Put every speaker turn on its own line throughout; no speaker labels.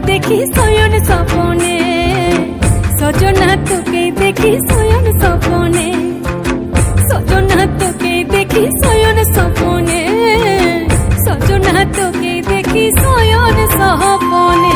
দেখি শয়ন স্বপনে, সজনা তোকে দেখি শয়ন স্বপনে, সজনা তোকে দেখি শয়ন স্বপনে, সজনা তোকে দেখি শয়ন স্বপনে।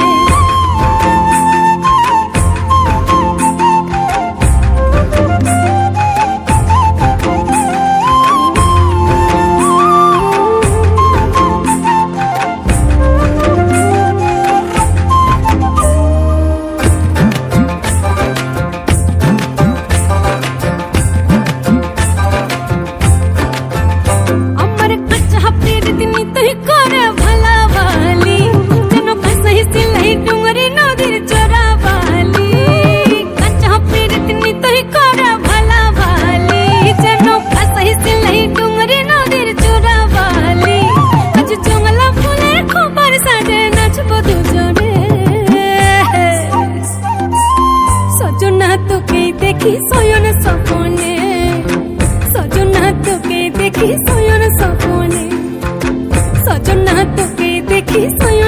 দেখি শয়ন স্বপনে, সজনা তোকে দেখি শয়ন স্বপনে, সজনা তোকে দেখি শয়ন